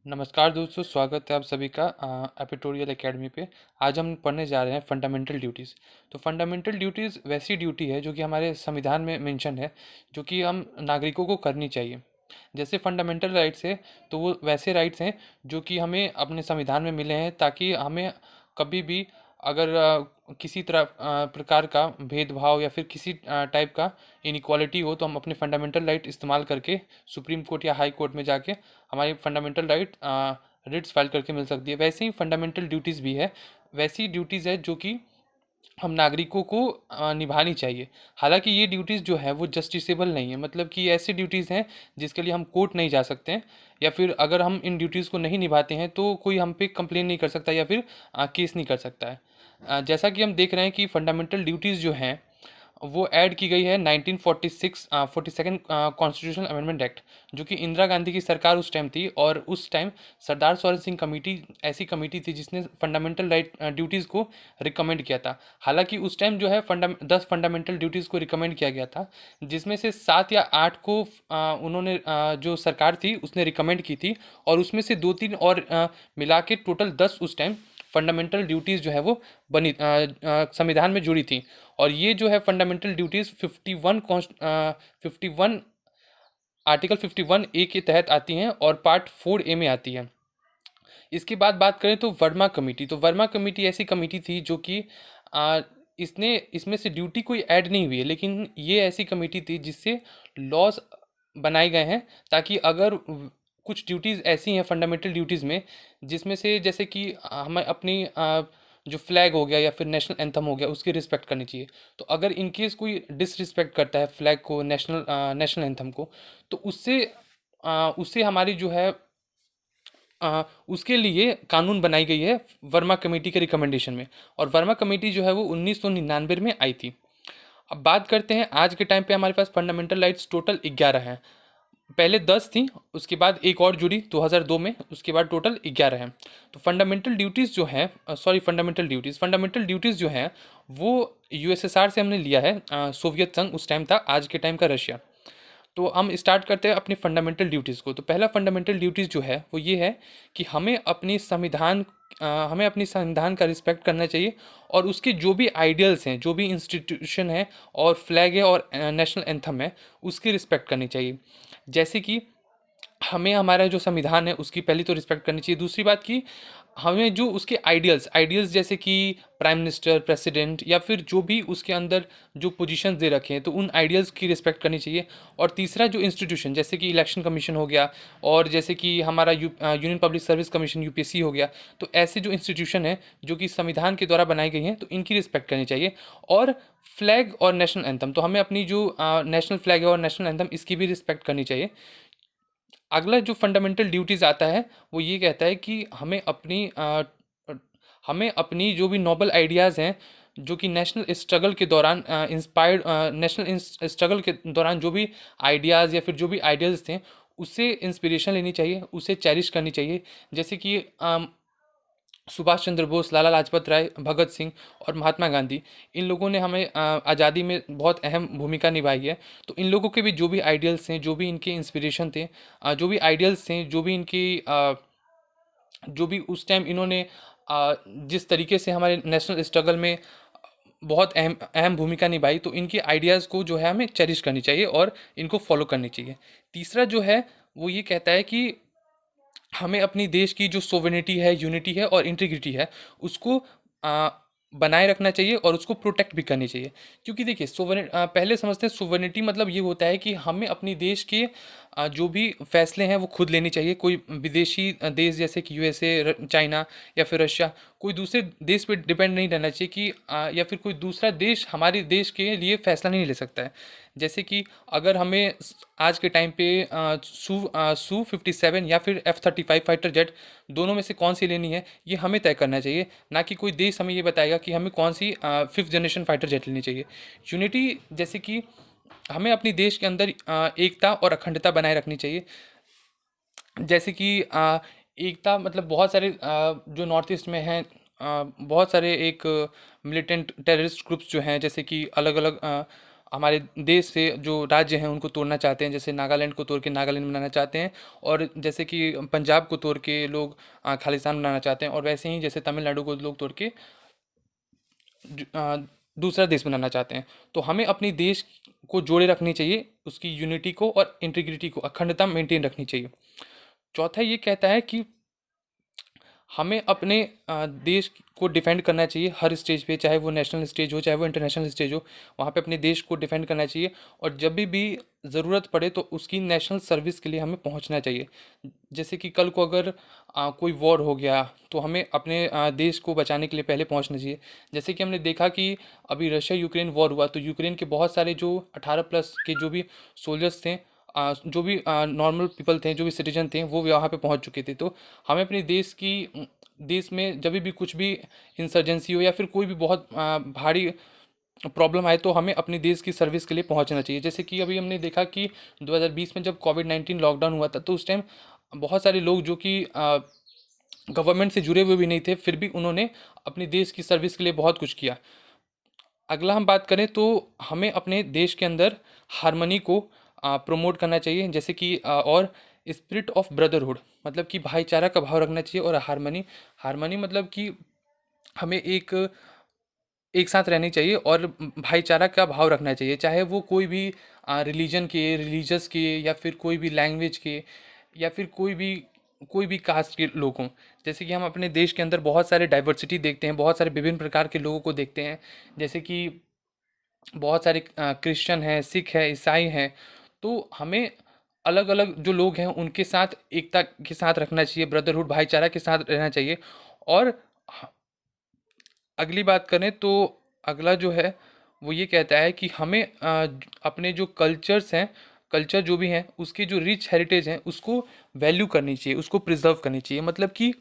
नमस्कार दोस्तों, स्वागत है आप सभी का एपिटोरियल एकेडमी पे। आज हम पढ़ने जा रहे हैं फंडामेंटल ड्यूटीज़। तो फंडामेंटल ड्यूटीज़ वैसी ड्यूटी है जो कि हमारे संविधान में मेंशन है, जो कि हम नागरिकों को करनी चाहिए। जैसे फंडामेंटल राइट्स है, तो वो वैसे राइट्स हैं जो कि हमें अपने संविधान में मिले हैं, ताकि हमें कभी भी अगर किसी तरह प्रकार का भेदभाव या फिर किसी टाइप का इनइक्वालिटी हो, तो हम अपने फंडामेंटल राइट इस्तेमाल करके सुप्रीम कोर्ट या हाई कोर्ट में जाके हमारी फंडामेंटल राइट रिट्स फाइल करके मिल सकती है। वैसे ही फंडामेंटल ड्यूटीज़ भी है, वैसी ड्यूटीज़ है जो कि हम नागरिकों को निभानी चाहिए। हालांकि ये ड्यूटीज़ जो है वो जस्टिसेबल नहीं है, मतलब कि ऐसी ड्यूटीज़ हैं जिसके लिए हम कोर्ट नहीं जा सकते हैं, या फिर अगर हम इन ड्यूटीज़ को नहीं निभाते हैं तो कोई हम पे कंप्लेन नहीं कर सकता या फिर केस नहीं कर सकता है। जैसा कि हम देख रहे हैं कि फंडामेंटल ड्यूटीज़ जो हैं वो ऐड की गई है 1946 42nd कॉन्स्टिट्यूशनल अमेंडमेंट एक्ट, जो कि इंदिरा गांधी की सरकार उस टाइम थी, और उस टाइम सरदार सरोवर सिंह कमेटी ऐसी कमेटी थी जिसने फंडामेंटल राइट ड्यूटीज़ को रिकमेंड किया था। हालांकि उस टाइम जो है 10 फंडामेंटल ड्यूटीज़ को रिकमेंड किया गया था, जिसमें से 7 या 8 को उन्होंने जो सरकार थी उसने रिकमेंड की थी, और उसमें से 2-3 और मिला के टोटल 10 उस टाइम फंडामेंटल ड्यूटीज़ जो है वो बनी संविधान में जुड़ी थी। और ये जो है फंडामेंटल ड्यूटीज़ 51 आर्टिकल 51A के तहत आती हैं और पार्ट 4A में आती है। इसके बाद बात करें तो वर्मा कमेटी, तो वर्मा कमेटी ऐसी कमेटी थी जो कि इसने इसमें से ड्यूटी कोई ऐड नहीं हुई है, लेकिन ये ऐसी कमेटी थी जिससे लॉज बनाए गए हैं, ताकि अगर कुछ ड्यूटीज़ ऐसी हैं फंडामेंटल ड्यूटीज़ में, जिसमें से जैसे कि हमें अपनी जो फ्लैग हो गया या फिर नेशनल एंथम हो गया उसकी रिस्पेक्ट करनी चाहिए। तो अगर इन केस कोई डिसरिस्पेक्ट करता है फ्लैग को, नेशनल एंथम को, तो उससे हमारी जो है उसके लिए कानून बनाई गई है वर्मा कमेटी के रिकमेंडेशन में। और वर्मा कमेटी जो है वो 1999 में आई थी। अब बात करते हैं आज के टाइम पे हमारे पास फंडामेंटल राइट्स टोटल 11 हैं। पहले 10 थी, उसके बाद एक और जुड़ी 2002 में, उसके बाद टोटल 11 हैं। तो फंडामेंटल ड्यूटीज़ जो हैं, फंडामेंटल ड्यूटीज़ जो हैं वो यूएसएसआर से हमने लिया है। सोवियत संघ उस टाइम था, आज के टाइम का रशिया। तो हम स्टार्ट करते हैं अपनी फंडामेंटल ड्यूटीज़ को। तो पहला फंडामेंटल ड्यूटीज़ जो है वो ये है कि हमें अपनी संविधान का रिस्पेक्ट करना चाहिए, और उसके जो भी आइडियल्स हैं, जो भी इंस्टीट्यूशन है और फ्लैग है और नेशनल एंथम है, उसकी रिस्पेक्ट करनी चाहिए। जैसे कि हमें हमारा जो संविधान है उसकी पहली तो रिस्पेक्ट करनी चाहिए। दूसरी बात कि हमें जो उसके आइडियल्स जैसे कि प्राइम मिनिस्टर, प्रेसिडेंट, या फिर जो भी उसके अंदर जो पोजीशंस दे रखे हैं, तो उन आइडियल्स की रिस्पेक्ट करनी चाहिए। और तीसरा जो इंस्टीट्यूशन, जैसे कि इलेक्शन कमीशन हो गया, और जैसे कि हमारा union public service commission UPSC हो गया, तो ऐसे जो इंस्टीट्यूशन है जो कि संविधान के द्वारा बनाई गई हैं, तो इनकी रिस्पेक्ट करनी चाहिए। और फ्लैग और नेशनल एंथम, तो हमें अपनी जो नेशनल फ्लैग है और नेशनल एंथम, इसकी भी रिस्पेक्ट करनी चाहिए। अगला जो फंडामेंटल ड्यूटीज़ आता है वो ये कहता है कि हमें अपनी जो भी नोबल आइडियाज़ हैं, जो कि नेशनल स्ट्रगल के दौरान नेशनल स्ट्रगल के दौरान जो भी आइडियाज़ या फिर जो भी आइडियल्स थे, उससे इंस्पिरेशन लेनी चाहिए, उसे चेरिश करनी चाहिए। जैसे कि सुभाष चंद्र बोस, लाला लाजपत राय, भगत सिंह और महात्मा गांधी, इन लोगों ने हमें आज़ादी में बहुत अहम भूमिका निभाई है। तो इन लोगों के भी जो भी आइडियल्स हैं, जो भी इनके इंस्पिरेशन थे, जो भी आइडियल्स थे, जो भी उस टाइम इन्होंने जिस तरीके से हमारे नेशनल स्ट्रगल में बहुत अहम अहम भूमिका निभाई, तो इनके आइडियाज़ को जो है हमें चेरिश करनी चाहिए और इनको फॉलो करनी चाहिए। तीसरा जो है वो ये कहता है कि हमें अपनी देश की जो सोवेनिटी है, यूनिटी है और इंटीग्रिटी है, उसको आ, बनाए रखना चाहिए और उसको प्रोटेक्ट भी करनी चाहिए। क्योंकि देखिए पहले समझते हैं सोवेनिटी मतलब ये होता है कि हमें अपनी देश के जो भी फैसले हैं वो खुद लेनी चाहिए। कोई विदेशी देश जैसे कि यूएसए, चाइना या फिर रशिया, कोई दूसरे देश पे डिपेंड नहीं रहना चाहिए कि या फिर कोई दूसरा देश हमारे देश के लिए फैसला नहीं ले सकता है। जैसे कि अगर हमें आज के टाइम पे Su-57 या फिर F-35 फाइटर जेट, दोनों में से कौन सी लेनी है, ये हमें तय करना चाहिए, ना कि कोई देश हमें ये बताएगा कि हमें कौन सी 5th जनरेशन फाइटर जेट लेनी चाहिए। यूनिटी, जैसे कि हमें अपनी देश के अंदर एकता और अखंडता बनाए रखनी चाहिए। जैसे कि एकता मतलब बहुत सारे जो नॉर्थ ईस्ट में हैं, बहुत सारे एक मिलिटेंट टेररिस्ट ग्रुप्स जो हैं, जैसे कि अलग अलग हमारे देश से जो राज्य हैं उनको तोड़ना चाहते हैं, जैसे नागालैंड को तोड़ के नागालैंड बनाना चाहते हैं, और जैसे कि पंजाब को तोड़ के लोग खालिस्तान बनाना चाहते हैं, और वैसे ही जैसे तमिलनाडु को लोग तोड़ के दूसरा देश बनाना चाहते हैं। तो हमें अपनी देश को जोड़े रखनी चाहिए, उसकी यूनिटी को और इंटीग्रिटी को, अखंडता मेंटेन रखनी चाहिए। चौथा ये कहता है कि हमें अपने देश को डिफेंड करना चाहिए हर स्टेज पे, चाहे वो नेशनल स्टेज हो चाहे वो इंटरनेशनल स्टेज हो, वहाँ पे अपने देश को डिफेंड करना चाहिए। और जब भी ज़रूरत पड़े तो उसकी नेशनल सर्विस के लिए हमें पहुँचना चाहिए। जैसे कि कल को अगर कोई वॉर हो गया तो हमें अपने देश को बचाने के लिए पहले पहुँचना चाहिए। जैसे कि हमने देखा कि अभी रशिया यूक्रेन वॉर हुआ, तो यूक्रेन के बहुत सारे जो 18+ के जो भी सोल्जर्स थे, जो भी नॉर्मल पीपल थे, जो भी सिटीजन थे, वो वहाँ पे पहुँच चुके थे। तो हमें अपने देश में जब भी कुछ भी इंसर्जेंसी हो या फिर कोई भी बहुत भारी प्रॉब्लम आए तो हमें अपने देश की सर्विस के लिए पहुंचना चाहिए। जैसे कि अभी हमने देखा कि 2020 में जब कोविड-19 लॉकडाउन हुआ था, तो उस टाइम बहुत सारे लोग जो कि गवर्नमेंट से जुड़े हुए भी नहीं थे, फिर भी उन्होंने अपने देश की सर्विस के लिए बहुत कुछ किया। अगला हम बात करें तो हमें अपने देश के अंदर हारमनी को प्रमोट करना चाहिए, जैसे कि और स्पिरिट ऑफ ब्रदरहुड, मतलब कि भाईचारा का भाव रखना चाहिए। और हारमनी हारमनी मतलब कि हमें एक एक साथ रहनी चाहिए और भाईचारा का भाव रखना चाहिए, चाहे वो कोई भी रिलीजन के, रिलीजियस के, या फिर कोई भी लैंग्वेज के, या फिर कोई भी कास्ट के लोग हों। जैसे कि हम अपने देश के अंदर बहुत सारे डाइवर्सिटी देखते हैं, बहुत सारे विभिन्न प्रकार के लोगों को देखते हैं। जैसे कि बहुत सारे क्रिश्चियन हैं, सिख है, ईसाई हैं। तो हमें अलग अलग जो लोग हैं उनके साथ एकता के साथ रखना चाहिए, ब्रदरहुड भाईचारा के साथ रहना चाहिए। और अगली बात करें तो अगला जो है वो ये कहता है कि हमें अपने जो कल्चर्स हैं, कल्चर जो भी हैं, उसकी जो रिच हेरिटेज हैं उसको वैल्यू करनी चाहिए, उसको प्रिजर्व करनी चाहिए। मतलब कि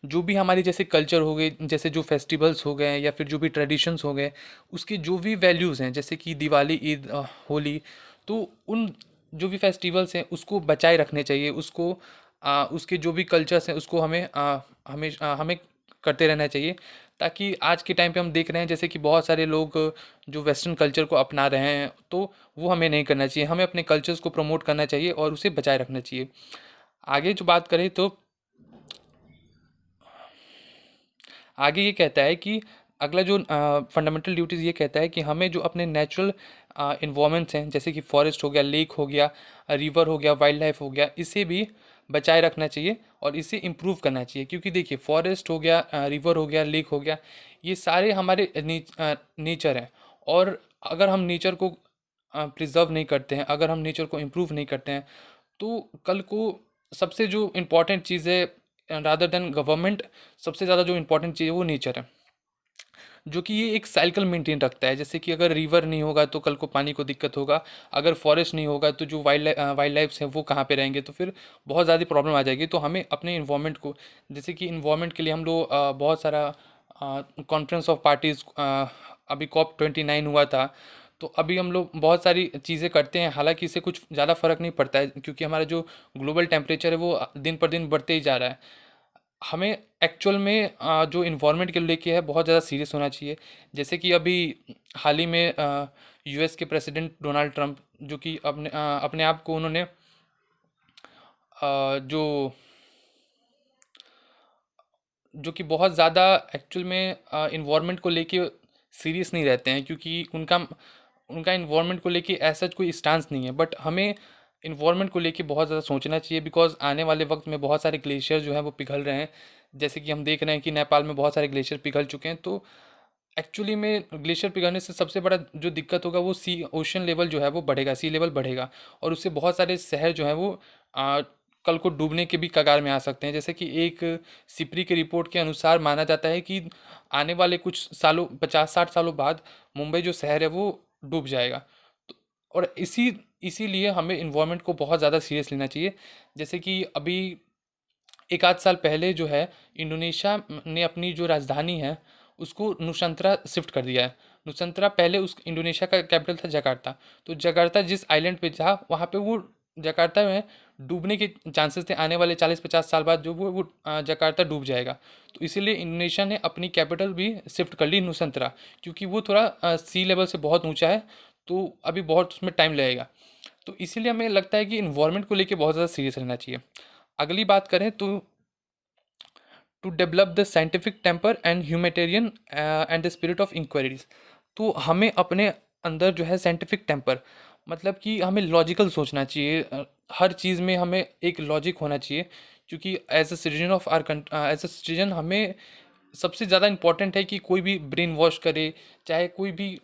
जो भी हमारे जैसे कल्चर हो गए, जैसे जो फेस्टिवल्स हो गए या फिर जो भी ट्रेडिशंस हो गए, उसके जो भी वैल्यूज़ हैं, जैसे कि दिवाली, ईद, होली, तो उन जो भी फेस्टिवल्स हैं उसको बचाए रखने चाहिए। उसके जो भी कल्चर्स हैं उसको हमें करते रहना चाहिए। ताकि आज के टाइम पे हम देख रहे हैं जैसे कि बहुत सारे लोग जो वेस्टर्न कल्चर को अपना रहे हैं, तो वो हमें नहीं करना चाहिए। हमें अपने कल्चर्स को प्रमोट करना चाहिए और उसे बचाए रखना चाहिए। आगे जो बात करें तो आगे ये कहता है कि अगला जो फंडामेंटल ड्यूटीज़ ये कहता है कि हमें जो अपने नेचुरल इन्वायरमेंट्स हैं, जैसे कि फॉरेस्ट हो गया, लेक हो गया, रिवर हो गया, वाइल्ड लाइफ हो गया, इसे भी बचाए रखना चाहिए और इसे इम्प्रूव करना चाहिए। क्योंकि देखिए, फॉरेस्ट हो गया, रिवर हो गया, लेक हो गया, ये सारे हमारे नेचर हैं। और अगर हम नेचर को प्रिजर्व नहीं करते हैं, अगर हम नेचर को इम्प्रूव नहीं करते हैं, तो कल को सबसे जो इम्पोर्टेंट चीज़ है, रादर देन गवर्नमेंट, सबसे ज़्यादा जो इम्पोर्टेंट चीज़ है वो नेचर है, जो कि ये एक साइकिल मेंटेन रखता है। जैसे कि अगर रिवर नहीं होगा तो कल को पानी को दिक्कत होगा, अगर फॉरेस्ट नहीं होगा तो जो वाइल्ड लाइफ्स हैं वो कहाँ पे रहेंगे, तो फिर बहुत ज़्यादा प्रॉब्लम आ जाएगी। तो हमें अपने इन्वायरमेंट को, जैसे कि इन्वायरमेंट के लिए हम लोग बहुत सारा कॉन्फ्रेंस ऑफ पार्टीज़, अभी COP29 हुआ था, तो अभी हम लोग बहुत सारी चीज़ें करते हैं। हालांकि इससे कुछ ज़्यादा फर्क नहीं पड़ता है, क्योंकि हमारा जो ग्लोबल टेम्परेचर है वो दिन पर दिन बढ़ते ही जा रहा है। हमें एक्चुअल में जो इन्वायरमेंट के लेके है बहुत ज़्यादा सीरियस होना चाहिए। जैसे कि अभी हाल ही में US के प्रेसिडेंट डोनाल्ड ट्रंप, जो कि अपने आप को उन्होंने जो जो कि बहुत ज़्यादा एक्चुअल में इन्वायरमेंट को लेके सीरियस नहीं रहते हैं, क्योंकि उनका उनका इन्वायरमेंट को लेके ऐसा कोई स्टांस नहीं है। बट हमें इन्वायरमेंट को लेके बहुत ज़्यादा सोचना चाहिए, बिकॉज आने वाले वक्त में बहुत सारे ग्लेशियर जो हैं वो पिघल रहे हैं। जैसे कि हम देख रहे हैं कि नेपाल में बहुत सारे ग्लेशियर पिघल चुके हैं। तो एक्चुअली में ग्लेशियर पिघलने से सबसे बड़ा जो दिक्कत होगा वो ओशन लेवल जो है वो बढ़ेगा, सी लेवल बढ़ेगा, और उससे बहुत सारे शहर जो हैं वो कल को डूबने के भी कगार में आ सकते हैं। जैसे कि एक सिपरी की रिपोर्ट के अनुसार माना जाता है कि आने वाले कुछ सालों, 50-60 सालों बाद मुंबई जो शहर है वो डूब जाएगा। तो और इसीलिए हमें इन्वायरमेंट को बहुत ज़्यादा सीरियस लेना चाहिए। जैसे कि अभी एक आध साल पहले जो है, इंडोनेशिया ने अपनी जो राजधानी है उसको नुसंतरा शिफ्ट कर दिया है। नुसंतरा पहले उस इंडोनेशिया का कैपिटल था जकार्ता। तो जकार्ता जिस आइलैंड पे था, वहाँ पे वो जकार्ता में डूबने के चांसेस थे, आने वाले 40-50 साल बाद जो वो जकार्ता डूब जाएगा। तो इसीलिए इंडोनेशिया ने अपनी कैपिटल भी शिफ्ट कर ली नुसंतरा, क्योंकि वो थोड़ा सी लेवल से बहुत ऊंचा है, तो अभी बहुत उसमें टाइम लगेगा। तो इसीलिए हमें लगता है कि इन्वायरमेंट को लेके बहुत ज़्यादा सीरियस रहना चाहिए। अगली बात करें तो to develop the scientific temper and humanitarian and the spirit of inquiries. तो हमें अपने अंदर जो है साइंटिफिक टेम्पर, मतलब कि हमें लॉजिकल सोचना चाहिए, हर चीज़ में हमें एक लॉजिक होना चाहिए, क्योंकि as a citizen of are as a citizen हमें सबसे ज़्यादा इम्पॉर्टेंट है कि कोई भी ब्रेन वॉश करे, चाहे कोई भी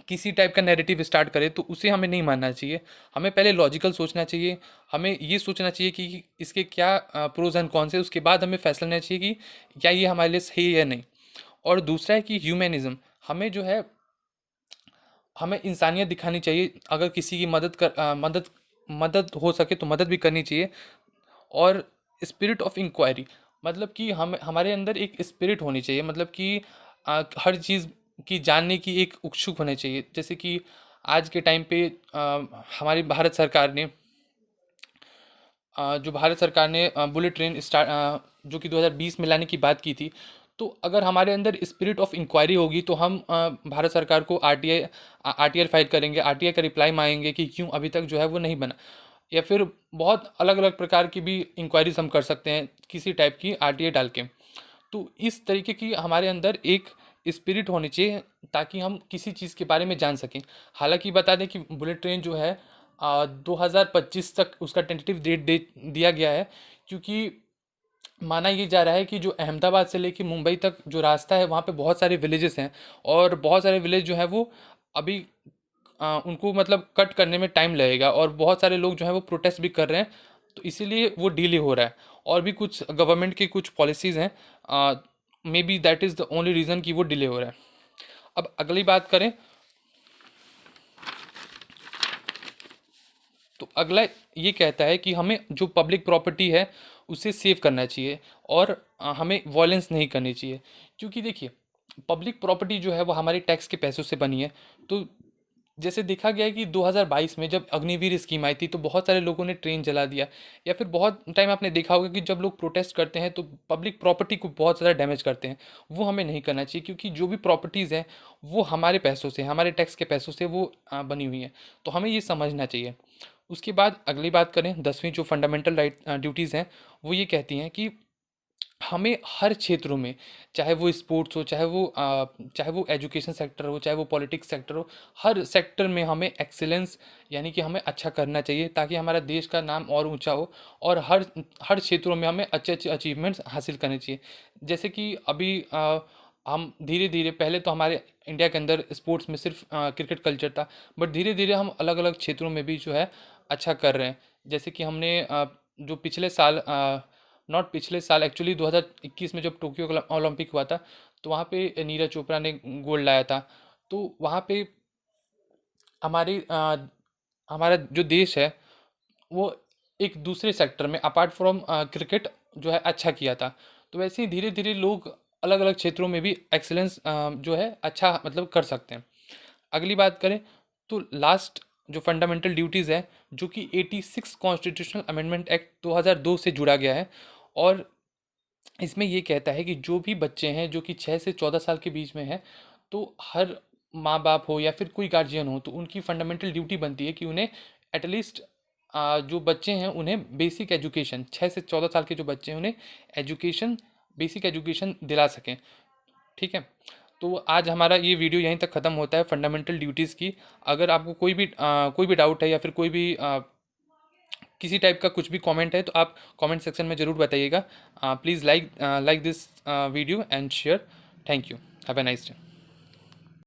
किसी टाइप का नैरेटिव स्टार्ट करे, तो उसे हमें नहीं मानना चाहिए। हमें पहले लॉजिकल सोचना चाहिए, हमें ये सोचना चाहिए कि इसके क्या प्रोज एंड कॉन्स है, उसके बाद हमें फैसला लेना चाहिए कि क्या ये हमारे लिए सही है या नहीं। और दूसरा है कि ह्यूमैनिज्म, हमें जो है हमें इंसानियत दिखानी चाहिए, अगर किसी की मदद हो सके तो मदद भी करनी चाहिए। और स्पिरिट ऑफ इंक्वायरी, मतलब कि हम हमारे अंदर एक स्पिरिट होनी चाहिए, मतलब कि हर चीज़ की जानने की एक उत्सुक होना चाहिए। जैसे कि आज के टाइम पे हमारी भारत सरकार ने जो भारत सरकार ने बुलेट ट्रेन जो कि 2020 में लाने की बात की थी। तो अगर हमारे अंदर स्पिरिट ऑफ इंक्वायरी होगी तो हम भारत सरकार को आरटीआई फाइल करेंगे, आरटीआई का रिप्लाई मांगेंगे कि क्यों अभी तक जो है वो नहीं बना। या फिर बहुत अलग अलग प्रकार की भी इंक्वायरीज हम कर सकते हैं किसी टाइप की आरटीआई डाल के। तो इस तरीके की हमारे अंदर एक स्पिरिट होनी चाहिए, ताकि हम किसी चीज़ के बारे में जान सकें। हालांकि बता दें कि बुलेट ट्रेन जो है 2025 तक उसका टेंटेटिव डेट दे दिया गया है, क्योंकि माना ये जा रहा है कि जो अहमदाबाद से लेके मुंबई तक जो रास्ता है वहाँ पे बहुत सारे विलेजेस हैं, और बहुत सारे विलेज जो है वो अभी उनको मतलब कट करने में टाइम लगेगा, और बहुत सारे लोग जो है वो प्रोटेस्ट भी कर रहे हैं। तो इसीलिए वो डिले हो रहा है, और भी कुछ गवर्नमेंट की कुछ पॉलिसीज़ हैं, may be that is the only reason कि वो डिले हो रहा है। अब अगली बात करें तो अगला ये कहता है कि हमें जो पब्लिक प्रॉपर्टी है उसे सेव करना चाहिए, और हमें वॉयलेंस नहीं करनी चाहिए। क्योंकि देखिए, पब्लिक प्रॉपर्टी जो है वो हमारे टैक्स के पैसों से बनी है। तो जैसे देखा गया है कि 2022 में जब अग्निवीर स्कीम आई थी तो बहुत सारे लोगों ने ट्रेन जला दिया, या फिर बहुत टाइम आपने देखा होगा कि जब लोग प्रोटेस्ट करते हैं तो पब्लिक प्रॉपर्टी को बहुत ज़्यादा डैमेज करते हैं। वो हमें नहीं करना चाहिए, क्योंकि जो भी प्रॉपर्टीज़ हैं वो हमारे पैसों से, हमारे टैक्स के पैसों से वो बनी हुई हैं। तो हमें ये समझना चाहिए। उसके बाद अगली बात करें, 10वीं जो फंडामेंटल राइट ड्यूटीज़ हैं, वो ये कहती हैं कि हमें हर क्षेत्रों में, चाहे वो स्पोर्ट्स हो, चाहे वो एजुकेशन सेक्टर हो, चाहे वो पॉलिटिक्स सेक्टर हो, हर सेक्टर में हमें एक्सीलेंस, यानी कि हमें अच्छा करना चाहिए, ताकि हमारा देश का नाम और ऊंचा हो। और हर हर क्षेत्रों में हमें अच्छे अच्छे अचीवमेंट्स हासिल करने चाहिए। जैसे कि अभी हम धीरे धीरे, पहले तो हमारे इंडिया के अंदर स्पोर्ट्स में सिर्फ क्रिकेट कल्चर था, बट धीरे धीरे हम अलग अलग क्षेत्रों में भी जो है अच्छा कर रहे हैं। जैसे कि हमने जो पिछले साल, नॉट पिछले साल एक्चुअली, 2021 में जब टोक्यो ओलंपिक हुआ था, तो वहाँ पे नीरज चोपड़ा ने गोल्ड लाया था। तो वहाँ पे हमारी हमारा जो देश है वो एक दूसरे सेक्टर में अपार्ट फ्रॉम क्रिकेट जो है अच्छा किया था। तो वैसे ही धीरे धीरे लोग अलग अलग क्षेत्रों में भी एक्सीलेंस जो है अच्छा मतलब कर सकते हैं। अगली बात करें तो लास्ट जो फंडामेंटल ड्यूटीज़ है, जो कि 86 कॉन्स्टिट्यूशनल अमेंडमेंट एक्ट 2002 से जुड़ा गया है। और इसमें ये कहता है कि जो भी बच्चे हैं जो कि 6 से 14 साल के बीच में हैं, तो हर माँ बाप हो या फिर कोई गार्जियन हो, तो उनकी फंडामेंटल ड्यूटी बनती है कि उन्हें एटलीस्ट जो बच्चे हैं उन्हें बेसिक एजुकेशन, 6 से 14 साल के जो बच्चे हैं उन्हें एजुकेशन, बेसिक एजुकेशन दिला सकें। ठीक है। तो आज हमारा ये वीडियो यहीं तक ख़त्म होता है फंडामेंटल ड्यूटीज़ की। अगर आपको कोई भी डाउट है, या फिर कोई भी किसी टाइप का कुछ भी कमेंट है, तो आप कमेंट सेक्शन में ज़रूर बताइएगा। Please like this video and share. Thank you. Have a nice day.